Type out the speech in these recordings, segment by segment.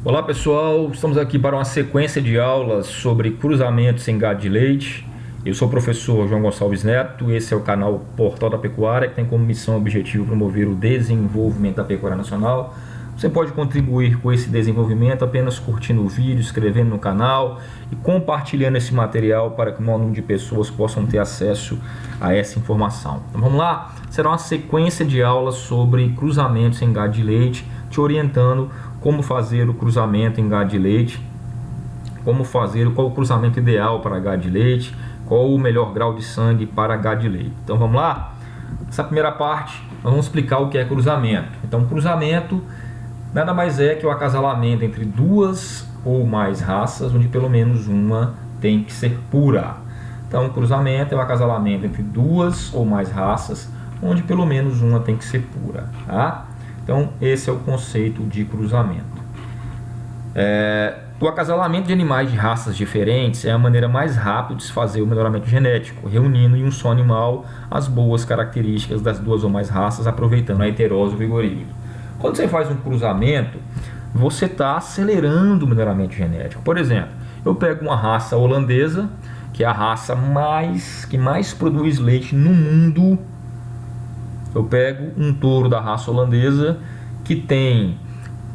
Olá pessoal, estamos aqui para uma sequência de aulas sobre cruzamentos em gado de leite. Eu sou o professor João Gonçalves Neto, esse é o canal Portal da Pecuária, que tem como missão e objetivo promover o desenvolvimento da pecuária nacional. Você pode contribuir com esse desenvolvimento apenas curtindo o vídeo, inscrevendo no canal e compartilhando esse material para que o maior número de pessoas possam ter acesso a essa informação. Então vamos lá? Será uma sequência de aulas sobre cruzamentos em gado de leite, te orientando como fazer o cruzamento em gado de leite, qual o cruzamento ideal para gado de leite, qual o melhor grau de sangue para gado de leite. Então vamos lá? Essa primeira parte nós vamos explicar o que é cruzamento. Então cruzamento nada mais é que o acasalamento entre duas ou mais raças, onde pelo menos uma tem que ser pura. Então cruzamento é o acasalamento entre duas ou mais raças, onde pelo menos uma tem que ser pura, tá? Então esse é o conceito de cruzamento. O acasalamento de animais de raças diferentes é a maneira mais rápida de se fazer o melhoramento genético, reunindo em um só animal as boas características das duas ou mais raças, aproveitando a heterose e o vigorismo. Quando você faz um cruzamento, você está acelerando o melhoramento genético. Por exemplo, eu pego uma raça holandesa, que é a raça que mais produz leite no mundo. Eu pego um touro da raça holandesa que tem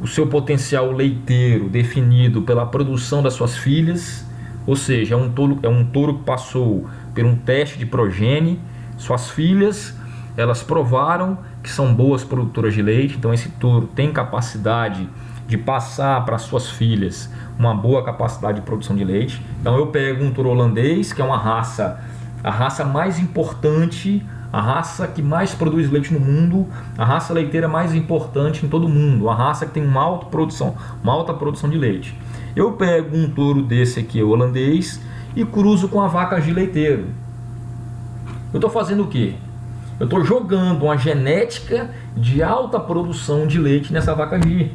o seu potencial leiteiro definido pela produção das suas filhas, ou seja, é um touro que passou por um teste de progenie. Suas filhas, elas provaram que são boas produtoras de leite, então esse touro tem capacidade de passar para suas filhas uma boa capacidade de produção de leite. Então eu pego um touro holandês, que é a raça mais importante, a raça que mais produz leite no mundo, a raça leiteira mais importante em todo o mundo, a raça que tem uma alta produção de leite. Eu pego um touro desse aqui, o holandês, e cruzo com a vaca G leiteiro. Eu estou fazendo o quê? Eu estou jogando uma genética de alta produção de leite nessa vaca G.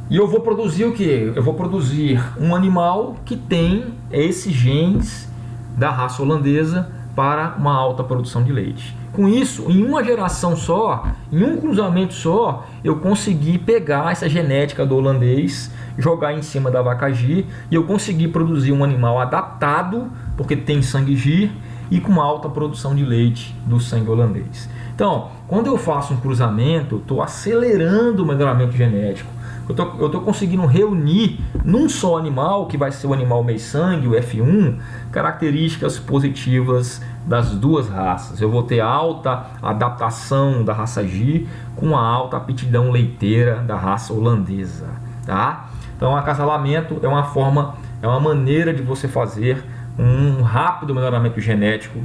E eu vou produzir o quê? Eu vou produzir um animal que tem esses genes da raça holandesa para uma alta produção de leite. Com isso, em uma geração só, em um cruzamento só, eu consegui pegar essa genética do holandês, jogar em cima da vaca G, e eu consegui produzir um animal adaptado, porque tem sangue G, e com uma alta produção de leite do sangue holandês. Então, quando eu faço um cruzamento, eu estou acelerando o melhoramento genético. Eu estou conseguindo reunir num só animal, que vai ser o animal meio-sangue, o F1, características positivas das duas raças. Eu vou ter alta adaptação da raça G com a alta aptidão leiteira da raça holandesa, tá? Então, acasalamento é uma maneira de você fazer um rápido melhoramento genético.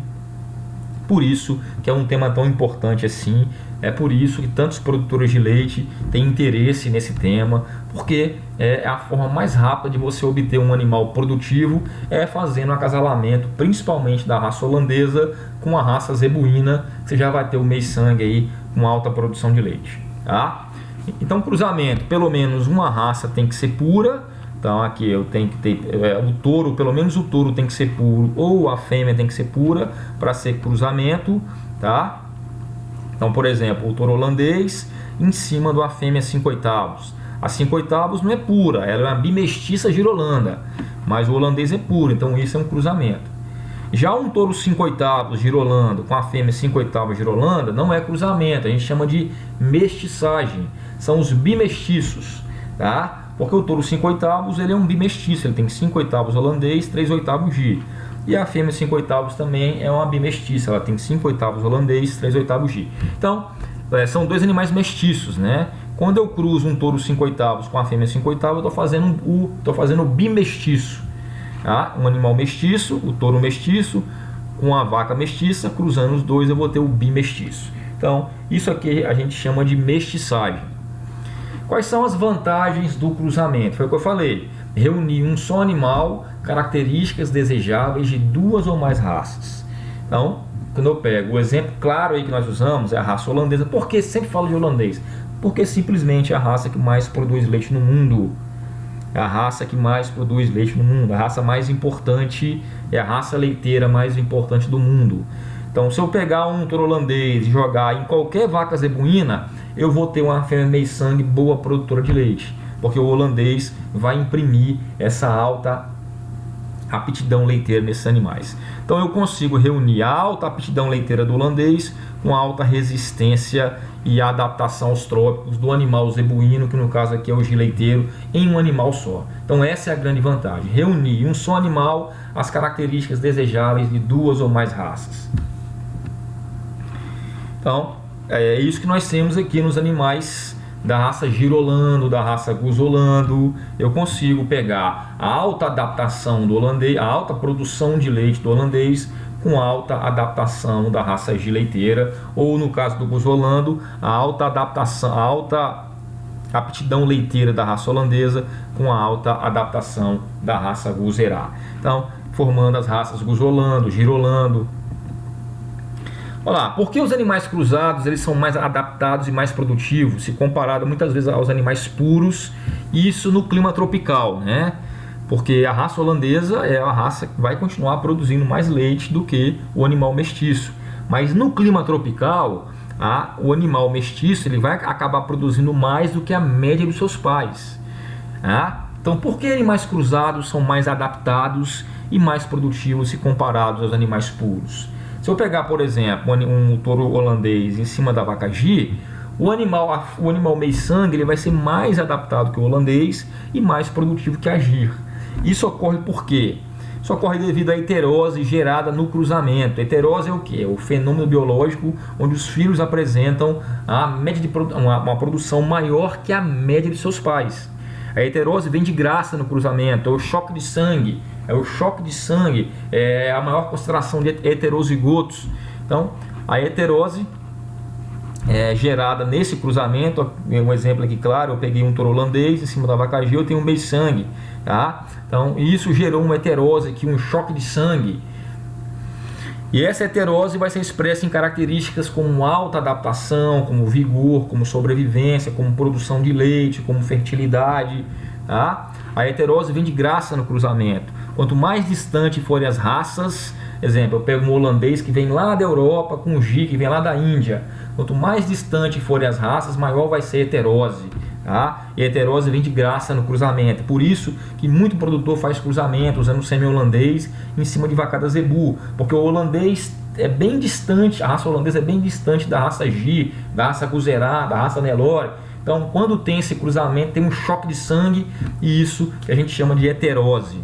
Por isso que é um tema tão importante assim, é por isso que tantos produtores de leite têm interesse nesse tema, porque é a forma mais rápida de você obter um animal produtivo, é fazendo acasalamento, principalmente da raça holandesa com a raça zebuína, você já vai ter o meio-sangue aí com alta produção de leite, tá? Então cruzamento, pelo menos uma raça tem que ser pura. Então aqui eu tenho que ter o touro, pelo menos o touro tem que ser puro, ou a fêmea tem que ser pura para ser cruzamento, tá? Então, por exemplo, o touro holandês em cima da fêmea 5/8. A 5/8 não é pura, ela é uma bimestiça girolanda, mas o holandês é puro, então isso é um cruzamento. Já um touro 5/8 girolando com a fêmea 5/8 girolanda não é cruzamento, a gente chama de mestiçagem, são os bimestiços, tá? Porque o touro 5/8 ele é um bimestiço, ele tem 5/8 holandês, 3/8 G. E a fêmea 5/8 também é uma bimestiça, ela tem 5/8 holandês, 3/8 G. Então, são dois animais mestiços, né? Quando eu cruzo um touro 5/8 com a fêmea 5/8, eu estou fazendo o bimestiço, tá? Um animal mestiço, o touro mestiço, com a vaca mestiça, cruzando os dois eu vou ter o bimestiço. Então, isso aqui a gente chama de mestiçagem. Quais são as vantagens do cruzamento? Foi o que eu falei, reunir um só animal, características desejáveis de duas ou mais raças. Então, quando eu pego o exemplo claro aí que nós usamos, é a raça holandesa. Por que sempre falo de holandês? Porque simplesmente é a raça que mais produz leite no mundo. É a raça que mais produz leite no mundo. A raça mais importante, é a raça leiteira mais importante do mundo. Então, se eu pegar um touro holandês e jogar em qualquer vaca zebuína, eu vou ter uma fêmea meio sangue boa produtora de leite, porque o holandês vai imprimir essa alta aptidão leiteira nesses animais. Então eu consigo reunir a alta aptidão leiteira do holandês com a alta resistência e adaptação aos trópicos do animal zebuíno, que no caso aqui é o gileiteiro, em um animal só. Então essa é a grande vantagem, reunir em um só animal as características desejáveis de duas ou mais raças. Então é isso que nós temos aqui nos animais da raça girolando, da raça guzolando. Eu consigo pegar a alta adaptação do holandês, a alta produção de leite do holandês com alta adaptação da raça gileiteira, ou no caso do guzolando, a alta adaptação, a alta aptidão leiteira da raça holandesa com a alta adaptação da raça guzerá. Então, formando as raças guzolando, girolando. Olha lá, por que os animais cruzados eles são mais adaptados e mais produtivos, se comparado muitas vezes aos animais puros, isso no clima tropical, né? Porque a raça holandesa é a raça que vai continuar produzindo mais leite do que o animal mestiço. Mas no clima tropical, o animal mestiço ele vai acabar produzindo mais do que a média dos seus pais. Então, por que animais cruzados são mais adaptados e mais produtivos se comparados aos animais puros? Se eu pegar, por exemplo, um touro holandês em cima da vaca Gi, o animal meio sangue ele vai ser mais adaptado que o holandês e mais produtivo que a Gir. Isso ocorre por quê? Isso ocorre devido à heterose gerada no cruzamento. Heterose é o que? É o fenômeno biológico onde os filhos apresentam uma produção maior que a média de seus pais. A heterose vem de graça no cruzamento, é o choque de sangue. É a maior concentração de heterozigotos. Então, a heterose é gerada nesse cruzamento. Um exemplo aqui claro, eu peguei um touro holandês em cima da vaca Gi, eu tenho um meio sangue, tá? Então isso gerou uma heterose aqui, um choque de sangue. E essa heterose vai ser expressa em características como alta adaptação, como vigor, como sobrevivência, como produção de leite, como fertilidade, tá? A heterose vem de graça no cruzamento. Quanto mais distante forem as raças, exemplo, eu pego um holandês que vem lá da Europa com um Gi que vem lá da Índia. Quanto mais distante forem as raças, maior vai ser a heterose. Tá? E a heterose vem de graça no cruzamento. Por isso que muito produtor faz cruzamento usando o semi-holandês em cima de vacada zebu. Porque o holandês é bem distante, a raça holandesa é bem distante da raça Gi, da raça guzerá, da raça Nelore. Então quando tem esse cruzamento tem um choque de sangue e isso que a gente chama de heterose.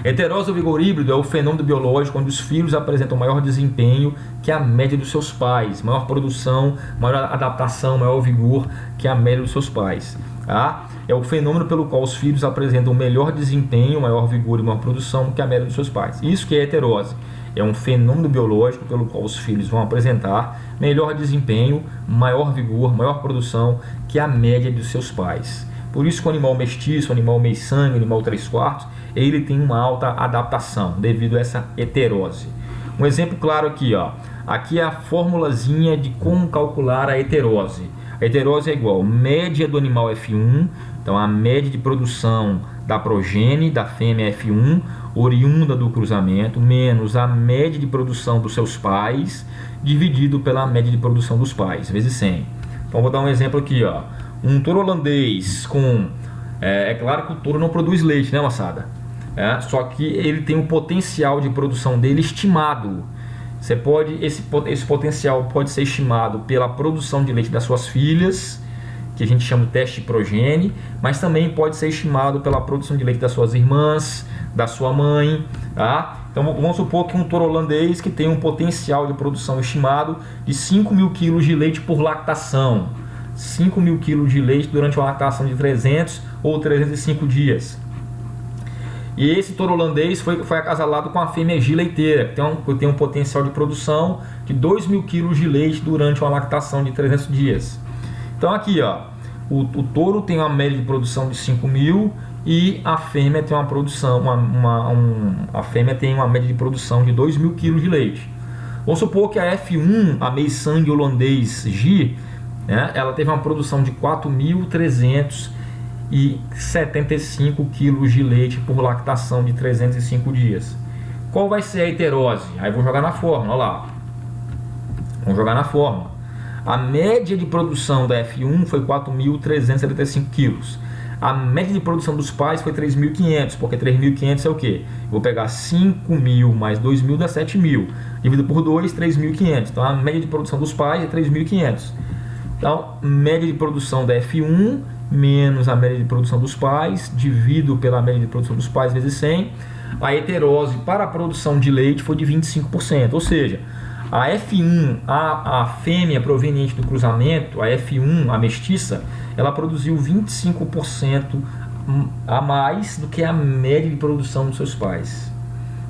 Heterose ou vigor híbrido é o fenômeno biológico onde os filhos apresentam maior desempenho que a média dos seus pais, maior produção, maior adaptação, maior vigor que a média dos seus pais. Tá? É o fenômeno pelo qual os filhos apresentam melhor desempenho, maior vigor e maior produção que a média dos seus pais. Isso que é heterose. É um fenômeno biológico pelo qual os filhos vão apresentar melhor desempenho, maior vigor, maior produção que a média dos seus pais. Por isso que o animal mestiço, o animal meio sangue, o animal 3/4, ele tem uma alta adaptação devido a essa heterose. Um exemplo claro aqui, ó. Aqui é a formulazinha de como calcular a heterose. A heterose é igual média do animal F1, então a média de produção da progênie da fêmea F1, oriunda do cruzamento, menos a média de produção dos seus pais, dividido pela média de produção dos pais, vezes 100. Então vou dar um exemplo aqui, ó. Um touro holandês com... É claro que o touro não produz leite, né, moçada? Só que ele tem um potencial de produção dele estimado. Esse potencial pode ser estimado pela produção de leite das suas filhas, que a gente chama de teste de progênie, mas também pode ser estimado pela produção de leite das suas irmãs, da sua mãe, tá? Então vamos supor que um touro holandês que tem um potencial de produção estimado de 5.000 kg de leite por lactação. 5.000 kg de leite durante uma lactação de 300 ou 305 dias. E esse touro holandês foi acasalado com a fêmea Gi leiteira, que tem um potencial de produção de 2.000 kg de leite durante uma lactação de 300 dias. Então aqui, ó, o touro tem uma média de produção de 5.000 e a fêmea tem uma produção, a fêmea tem uma média de produção de 2.000 kg de leite. Vamos supor que a F1, a meio sangue holandês Gi, né, ela teve uma produção de 4.375 kg de leite por lactação de 305 dias. Qual vai ser a heterose? Aí vou jogar na fórmula, olha lá. Vamos jogar na fórmula. A média de produção da F1 foi 4.375 quilos. A média de produção dos pais foi 3.500, porque 3.500 é o quê? Vou pegar 5.000 mais 2.000 dá 7.000. Dividido por 2, 3.500. Então a média de produção dos pais é 3.500. Então, média de produção da F1 menos a média de produção dos pais, dividido pela média de produção dos pais vezes 100. A heterose para a produção de leite foi de 25%. Ou seja, a F1, a fêmea proveniente do cruzamento, a F1, a mestiça, ela produziu 25% a mais do que a média de produção dos seus pais.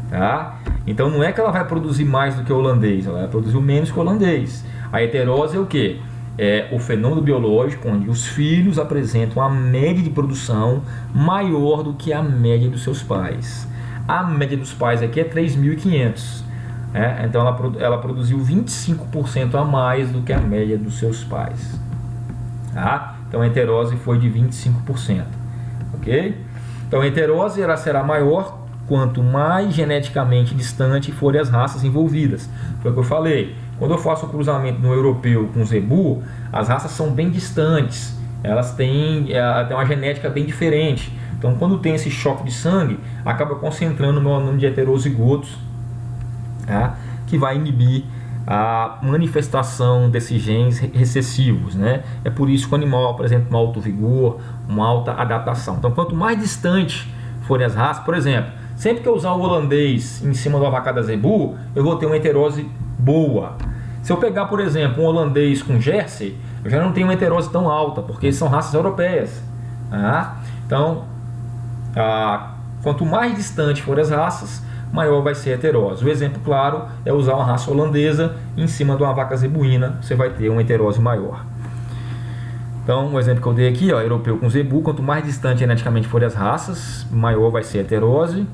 Tá? Então não é que ela vai produzir mais do que o holandês, ela vai produzir menos que o holandês. A heterose é o quê? É o fenômeno biológico onde os filhos apresentam a média de produção maior do que a média dos seus pais. A média dos pais aqui é 3.500. Então ela produziu 25% a mais do que a média dos seus pais. Tá? Então a heterose foi de 25%. Ok? Então a heterose ela será maior quanto mais geneticamente distante forem as raças envolvidas. Foi o que eu falei. Quando eu faço o cruzamento no europeu com o zebu, as raças são bem distantes. Elas têm uma genética bem diferente. Então quando tem esse choque de sangue, acaba concentrando o maior número de heterozigotos, tá? Que vai inibir a manifestação desses genes recessivos, né? É por isso que o animal apresenta um alto vigor, uma alta adaptação. Então quanto mais distante forem as raças, por exemplo, sempre que eu usar o holandês em cima do avacada zebu, eu vou ter uma heterose boa. Se eu pegar, por exemplo, um holandês com Jersey, eu já não tenho uma heterose tão alta, porque são raças europeias. Tá? Então, quanto mais distante forem as raças, maior vai ser a heterose. O exemplo claro é usar uma raça holandesa em cima de uma vaca zebuína, você vai ter uma heterose maior. Então, o exemplo que eu dei aqui, ó, europeu com zebu, quanto mais distante geneticamente forem as raças, maior vai ser a heterose.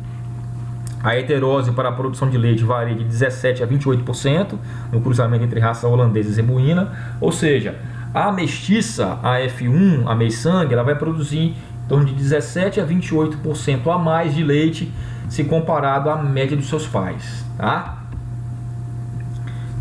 A heterose para a produção de leite varia de 17% a 28% no cruzamento entre raça holandesa e zebuína. Ou seja, a mestiça, a F1, a meiçangue, ela vai produzir em torno de 17% a 28% a mais de leite se comparado à média dos seus pais. Tá?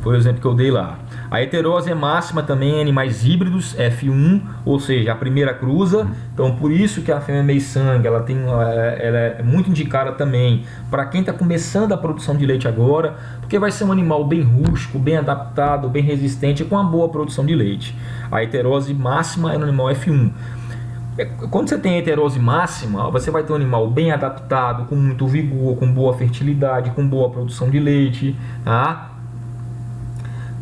Foi o exemplo que eu dei lá. A heterose é máxima também em animais híbridos, F1, ou seja, a primeira cruza. Então, por isso que a fêmea meiçangue ela é muito indicada também para quem está começando a produção de leite agora, porque vai ser um animal bem rústico, bem adaptado, bem resistente, com uma boa produção de leite. A heterose máxima é no animal F1. Quando você tem a heterose máxima, você vai ter um animal bem adaptado, com muito vigor, com boa fertilidade, com boa produção de leite, tá?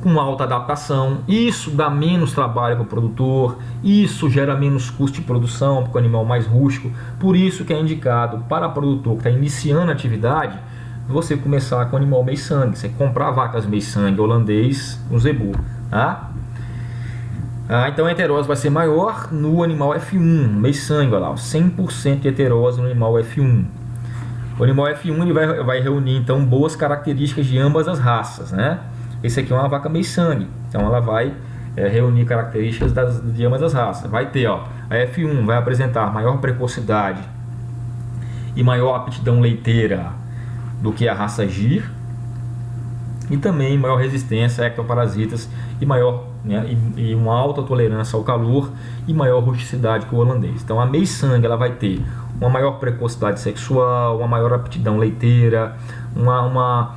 Com alta adaptação. Isso dá menos trabalho para o produtor, isso gera menos custo de produção, porque o animal é mais rústico. Por isso que é indicado para o produtor que está iniciando a atividade, você começar com o animal meiçangue, você comprar vacas meiçangue holandês no zebu. Tá? Então a heterose vai ser maior no animal F1, meiçangue, olha lá, 100% de heterose no animal F1. O animal F1 ele vai reunir então boas características de ambas as raças, né? Esse aqui é uma vaca meiçangue, então ela vai reunir características de ambas as raças. Vai ter, ó, a F1 vai apresentar maior precocidade e maior aptidão leiteira do que a raça Gir, e também maior resistência a ectoparasitas e maior, né, e uma alta tolerância ao calor e maior rusticidade que o holandês. Então a meiçangue ela vai ter uma maior precocidade sexual, uma maior aptidão leiteira, ela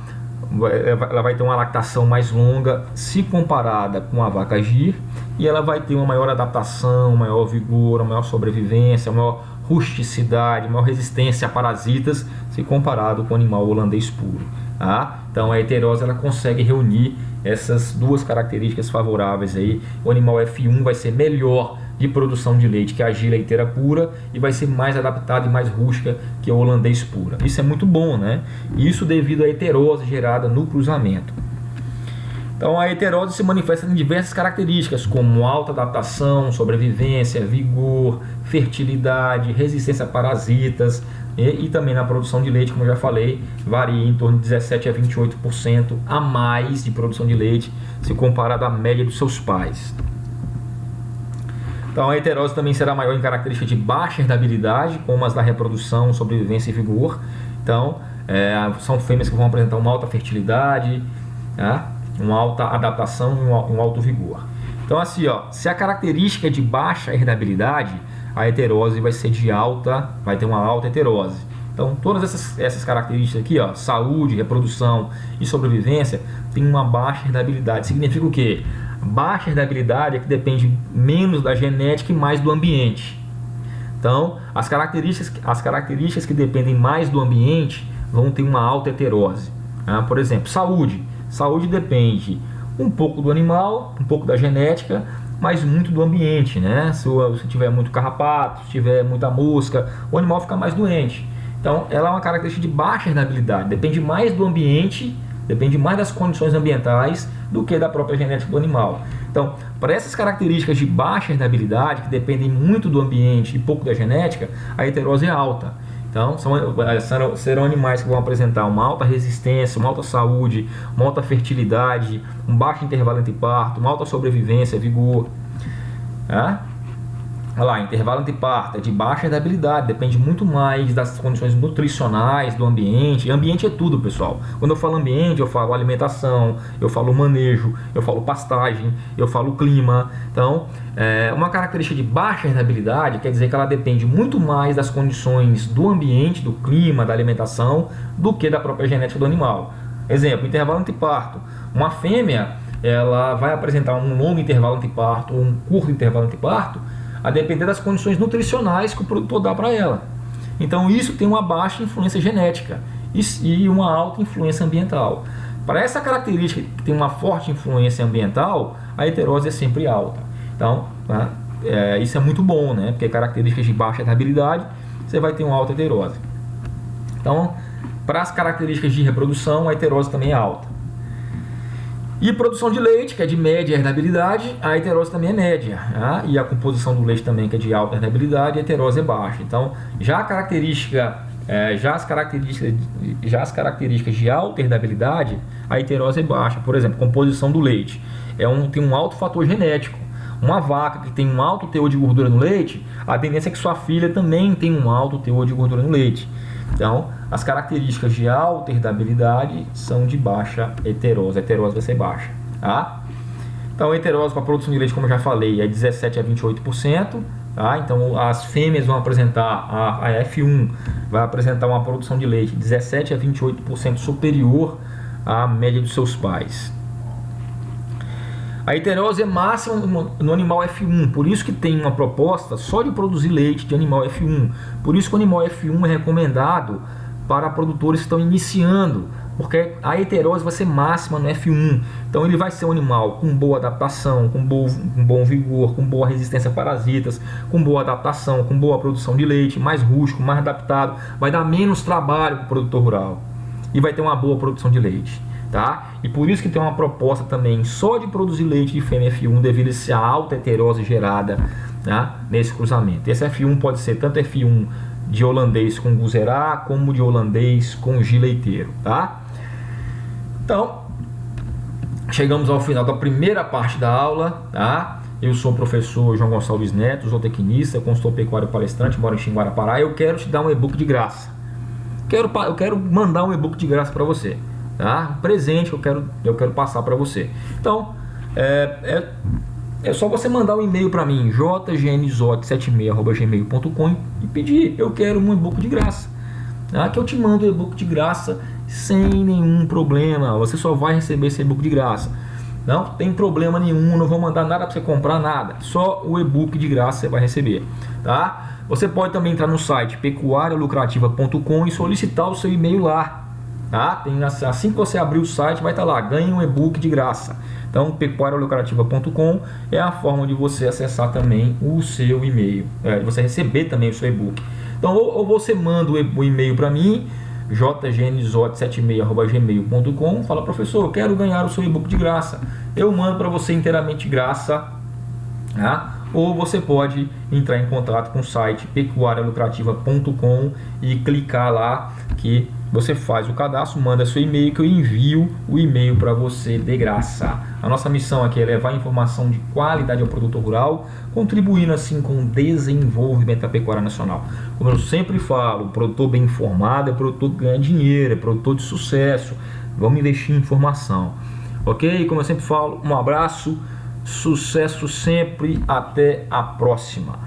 vai ter uma lactação mais longa se comparada com a vaca Gir, e ela vai ter uma maior adaptação, maior vigor, uma maior sobrevivência, maior rusticidade, maior resistência a parasitas se comparado com o animal holandês puro. Tá? Então a heterose ela consegue reunir essas duas características favoráveis aí. O animal F1 vai ser melhor de produção de leite que a Gir leiteira pura e vai ser mais adaptada e mais rústica que a holandês pura. Isso é muito bom, né? Isso devido à heterose gerada no cruzamento. Então a heterose se manifesta em diversas características, como alta adaptação, sobrevivência, vigor, fertilidade, resistência a parasitas, e também na produção de leite, como eu já falei, varia em torno de 17% a 28% a mais de produção de leite se comparado à média dos seus pais. Então a heterose também será maior em características de baixa herdabilidade, como as da reprodução, sobrevivência e vigor. Então são fêmeas que vão apresentar uma alta fertilidade, tá? Uma alta adaptação e um alto vigor. Então assim, ó, se a característica é de baixa herdabilidade, a heterose vai ser de alta, vai ter uma alta heterose. Então todas essas características aqui, ó, saúde, reprodução e sobrevivência, tem uma baixa herdabilidade. Significa o quê? Baixa herdabilidade é que depende menos da genética e mais do ambiente. Então as características que dependem mais do ambiente vão ter uma alta heterose. Por exemplo, saúde. Saúde depende um pouco do animal, um pouco da genética, mas muito do ambiente, né? Se tiver muito carrapato, se tiver muita mosca, o animal fica mais doente. Então, ela é uma característica de baixa herdabilidade, depende mais do ambiente, depende mais das condições ambientais do que da própria genética do animal. Então, para essas características de baixa herdabilidade, que dependem muito do ambiente e pouco da genética, a heterose é alta. Então, serão animais que vão apresentar uma alta resistência, uma alta saúde, uma alta fertilidade, um baixo intervalo entre parto, uma alta sobrevivência, vigor. Olha lá, intervalo entre parto é de baixa herdabilidade, depende muito mais das condições nutricionais do ambiente. E ambiente é tudo, pessoal. Quando eu falo ambiente, eu falo alimentação, eu falo manejo, eu falo pastagem, eu falo clima. Então, uma característica de baixa herdabilidade quer dizer que ela depende muito mais das condições do ambiente, do clima, da alimentação, do que da própria genética do animal. Exemplo, intervalo entre parto. Uma fêmea, ela vai apresentar um longo intervalo entre parto ou um curto intervalo entre parto, a depender das condições nutricionais que o produtor dá para ela. Então isso tem uma baixa influência genética e uma alta influência ambiental. Para essa característica que tem uma forte influência ambiental, a heterose é sempre alta. Então, isso é muito bom, né? Porque características de baixa herdabilidade, você vai ter uma alta heterose. Então, para as características de reprodução, a heterose também é alta. E produção de leite, que é de média herdabilidade, a heterose também é média. E a composição do leite também, que é de alta herdabilidade, a heterose é baixa. Então, já as características de alta herdabilidade, a heterose é baixa. Por exemplo, composição do leite. Tem um alto fator genético. Uma vaca que tem um alto teor de gordura no leite, a tendência é que sua filha também tenha um alto teor de gordura no leite. Então, as características de alta herdabilidade são de baixa heterose. A heterose vai ser baixa. Então, a heterose para a produção de leite, como eu já falei, é 17% a 28%. Então, as fêmeas vão apresentar, a F1 vai apresentar uma produção de leite 17% a 28% superior à média dos seus pais. A heterose é máxima no animal F1, por isso que tem uma proposta só de produzir leite de animal F1. Por isso que o animal F1 é recomendado para produtores que estão iniciando, porque a heterose vai ser máxima no F1. Então ele vai ser um animal com boa adaptação, com bom vigor, com boa resistência a parasitas, com boa adaptação, com boa produção de leite, mais rústico, mais adaptado, vai dar menos trabalho para o produtor rural e vai ter uma boa produção de leite. E por isso que tem uma proposta também só de produzir leite de fêmea F1 devido a essa alta heterose gerada nesse cruzamento. Esse F1 pode ser tanto F1 de holandês com guzerá como de holandês com gileiteiro. Então, chegamos ao final da primeira parte da aula. Eu sou o professor João Gonçalves Neto, zootecnista, consultor pecuário palestrante, moro em Xinguara, Pará. Eu quero te dar um e-book de graça. Eu quero mandar um e-book de graça para você. Um presente que eu quero passar para você. Então, é só você mandar um e-mail para mim, jgnzote76@gmail.com, e pedir, eu quero um e-book de graça. Que eu te mando o e-book de graça sem nenhum problema. Você só vai receber esse e-book de graça. Não tem problema nenhum, não vou mandar nada para você comprar, nada. Só o e-book de graça você vai receber. Você pode também entrar no site pecuarialucrativa.com e solicitar o seu e-mail lá. Assim que você abrir o site, vai estar lá, ganhe um e-book de graça. Então, pecuarialucrativa.com é a forma de você acessar também o seu e-mail, de você receber também o seu e-book. Então, ou você manda o e-mail para mim, jgnzote76@gmail.com, fala, professor, eu quero ganhar o seu e-book de graça. Eu mando para você inteiramente de graça. Ou você pode entrar em contato com o site pecuarialucrativa.com e clicar lá que você faz o cadastro, manda seu e-mail que eu envio o e-mail para você de graça. A nossa missão aqui é levar informação de qualidade ao produtor rural, contribuindo assim com o desenvolvimento da pecuária nacional. Como eu sempre falo, o produtor bem informado é produtor que ganha dinheiro, é produtor de sucesso. Vamos investir em informação. Ok? Como eu sempre falo, um abraço. Sucesso sempre, até a próxima.